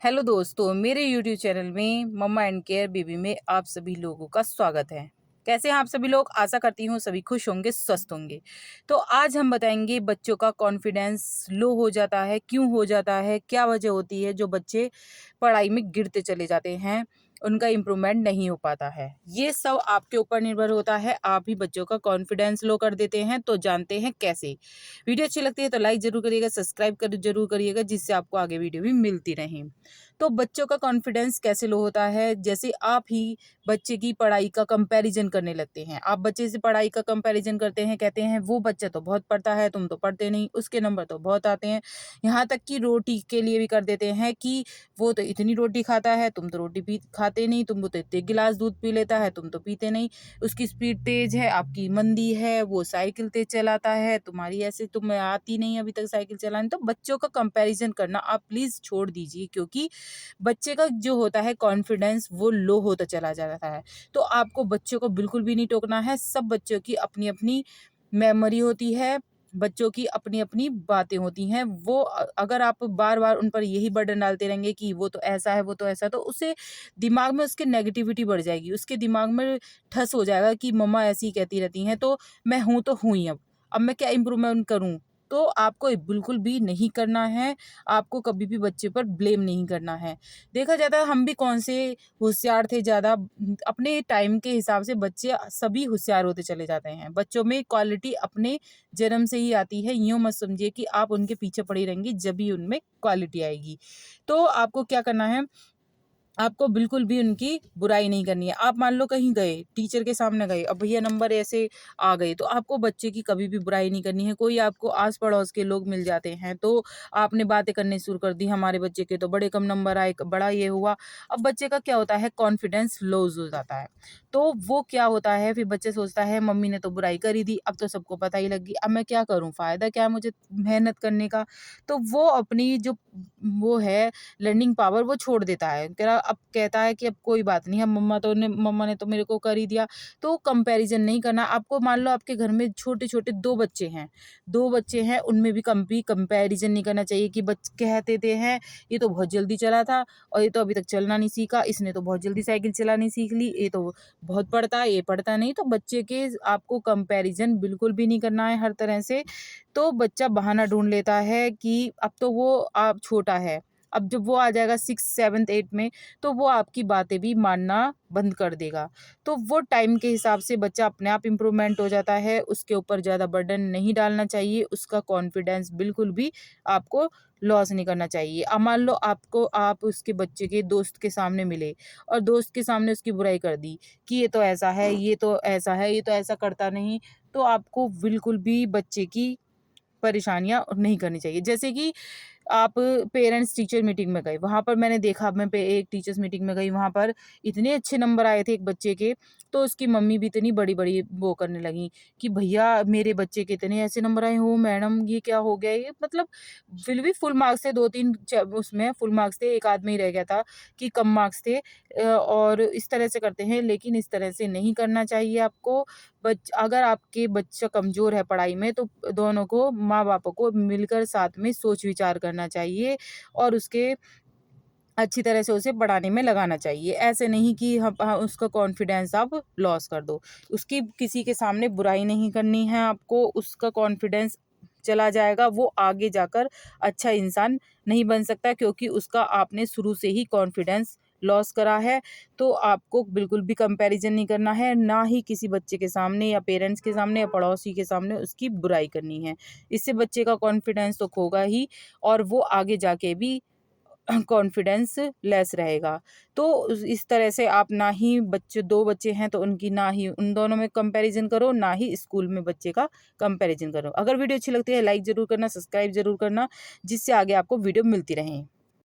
Hello दोस्तों, मेरे YouTube channel में मम्मा एंड केयर बेबी में आप सभी लोगों का स्वागत है। कैसे हैं आप सभी लोग? आशा करती हूँ सभी खुश होंगे, स्वस्थ होंगे। तो आज हम बताएंगे बच्चों का कॉन्फिडेंस लो हो जाता है, क्यों हो जाता है, क्या वजह होती है जो बच्चे पढ़ाई में गिरते चले जाते हैं, उनका इम्प्रूवमेंट नहीं हो पाता है। ये सब आपके ऊपर निर्भर होता है। आप ही बच्चों का कॉन्फिडेंस लो कर देते हैं, तो जानते हैं कैसे। वीडियो अच्छी लगती है तो लाइक जरूर करिएगा, सब्सक्राइब कर जरूर करिएगा, जिससे आपको आगे वीडियो भी मिलती रहे। तो बच्चों का कॉन्फिडेंस कैसे लो होता है? जैसे आप ही बच्चे की पढ़ाई का कंपैरिजन करने लगते हैं। आप बच्चे से पढ़ाई का कंपैरिजन करते हैं, कहते हैं वो बच्चा तो बहुत पढ़ता है, तुम तो पढ़ते नहीं, उसके नंबर तो बहुत आते हैं। यहाँ तक कि रोटी के लिए भी कर देते हैं कि वो तो इतनी रोटी खाता है, तुम तो रोटी पी खाते नहीं, तुम तो इतने गिलास दूध पी लेता है, तुम तो पीते नहीं। उसकी स्पीड तेज है, आपकी मंदी है, वो साइकिल तेज चलाता है, तुम्हारी ऐसे तुम्हें आती नहीं अभी तक साइकिल चलाने। तो बच्चों का कंपैरिजन करना आप प्लीज छोड़ दीजिए, क्योंकि बच्चे का जो होता है कॉन्फिडेंस वो लो होता चला जाता है। तो आपको बच्चों को बिल्कुल भी नहीं टोकना है। सब बच्चों की अपनी अपनी मेमोरी होती है, बच्चों की अपनी अपनी बातें होती हैं। वो अगर आप बार बार उन पर यही बर्डन डालते रहेंगे कि वो तो ऐसा है, वो तो ऐसा, तो उसे दिमाग में उसके नेगेटिविटी बढ़ जाएगी, उसके दिमाग में ठस हो जाएगा कि मम्मा ऐसी ही कहती रहती हैं, तो मैं हूँ तो हूँ ही। अब मैं क्या इम्प्रूवमेंट करूँ? तो आपको बिल्कुल भी नहीं करना है। आपको कभी भी बच्चे पर ब्लेम नहीं करना है। देखा जाता है हम भी कौन से होशियार थे ज़्यादा। अपने टाइम के हिसाब से बच्चे सभी होशियार होते चले जाते हैं। बच्चों में क्वालिटी अपने जन्म से ही आती है। यूँ मत समझिए कि आप उनके पीछे पड़ी रहेंगी जब भी उनमें क्वालिटी आएगी। तो आपको क्या करना है, आपको बिल्कुल भी उनकी बुराई नहीं करनी है। आप मान लो कहीं गए, टीचर के सामने गए, अब भैया नंबर ऐसे आ गए, तो आपको बच्चे की कभी भी बुराई नहीं करनी है। कोई आपको आस पड़ोस के लोग मिल जाते हैं, तो आपने बातें करनी शुरू कर दी, हमारे बच्चे के तो बड़े कम नंबर आए, बड़ा ये हुआ। अब बच्चे का क्या होता है, कॉन्फिडेंस लूज हो जाता है। तो वो क्या होता है, फिर बच्चे सोचता है मम्मी ने तो बुराई कर ही दी, अब तो सबको पता ही लग गई, अब मैं क्या करूँ, फायदा क्या है मुझे मेहनत करने का। तो वो अपनी जो वो है लर्निंग पावर वो छोड़ देता है। तेरा अब कहता है कि अब कोई बात नहीं, अब मम्मा ने तो मेरे को कर ही दिया। तो कंपैरिजन नहीं करना। आपको मान लो आपके घर में छोटे-छोटे 2 बच्चे हैं, 2 बच्चे हैं, उनमें भी कंपैरिजन नहीं करना चाहिए कि कहते थे हैं ये तो बहुत जल्दी चला था और ये तो अभी तक चलना नहीं सीखा, इसने तो बहुत जल्दी साइकिल चलानी सीख ली, ये तो बहुत पढ़ता है, ये पढ़ता नहीं। तो बच्चे के आपको कंपैरिजन बिल्कुल भी नहीं करना है हर तरह से। तो बच्चा बहाना ढूँढ लेता है कि अब तो वो आप छोटा है। अब जब वो आ जाएगा 6, 7, 8 में, तो वो आपकी बातें भी मानना बंद कर देगा। तो वो टाइम के हिसाब से बच्चा अपने आप इम्प्रूवमेंट हो जाता है, उसके ऊपर ज़्यादा बर्डन नहीं डालना चाहिए, उसका कॉन्फिडेंस बिल्कुल भी आपको लॉस नहीं करना चाहिए। अब मान लो आप उसके बच्चे के दोस्त के सामने मिले और दोस्त के सामने उसकी बुराई कर दी कि ये तो ऐसा है, ये तो ऐसा है, ये तो ऐसा करता नहीं, तो आपको बिल्कुल भी बच्चे की परेशानियाँ नहीं करनी चाहिए। जैसे कि आप पेरेंट्स टीचर मीटिंग में गए, वहाँ पर मैंने देखा, मैं पे एक टीचर्स मीटिंग में गई, वहाँ पर इतने अच्छे नंबर आए थे एक बच्चे के, तो उसकी मम्मी भी इतनी बड़ी-बड़ी वो करने लगी कि भैया मेरे बच्चे के इतने ऐसे नंबर आए, हो मैडम ये क्या हो गया? ये मतलब फिर भी फुल मार्क्स थे, 2-3 उसमें फुल मार्क्स थे, एक आध में ही रह गया था कि कम मार्क्स थे। और इस तरह से करते हैं, लेकिन इस तरह से नहीं करना चाहिए आपको। अगर आपके बच्चा कमज़ोर है पढ़ाई में, तो दोनों को माँ-बाप को मिलकर साथ में सोच विचार करना चाहिए और उसके अच्छी तरह से उसे पढ़ाने में लगाना चाहिए। ऐसे नहीं कि उसका कॉन्फिडेंस आप लॉस कर दो। उसकी किसी के सामने बुराई नहीं करनी है आपको, उसका कॉन्फिडेंस चला जाएगा, वो आगे जाकर अच्छा इंसान नहीं बन सकता, क्योंकि उसका आपने शुरू से ही कॉन्फिडेंस लॉस करा है। तो आपको बिल्कुल भी कंपैरिज़न नहीं करना है, ना ही किसी बच्चे के सामने या पेरेंट्स के सामने या पड़ोसी के सामने उसकी बुराई करनी है। इससे बच्चे का कॉन्फिडेंस तो खोगा ही और वो आगे जाके भी कॉन्फिडेंस लेस रहेगा। तो इस तरह से आप ना ही बच्चे 2 बच्चे हैं तो उनकी ना ही उन दोनों में कंपैरिज़न करो, ना ही स्कूल में बच्चे का कंपैरिज़न करो। अगर वीडियो अच्छी लगती है लाइक ज़रूर करना, सब्सक्राइब ज़रूर करना, जिससे आगे आपको वीडियो मिलती रहें।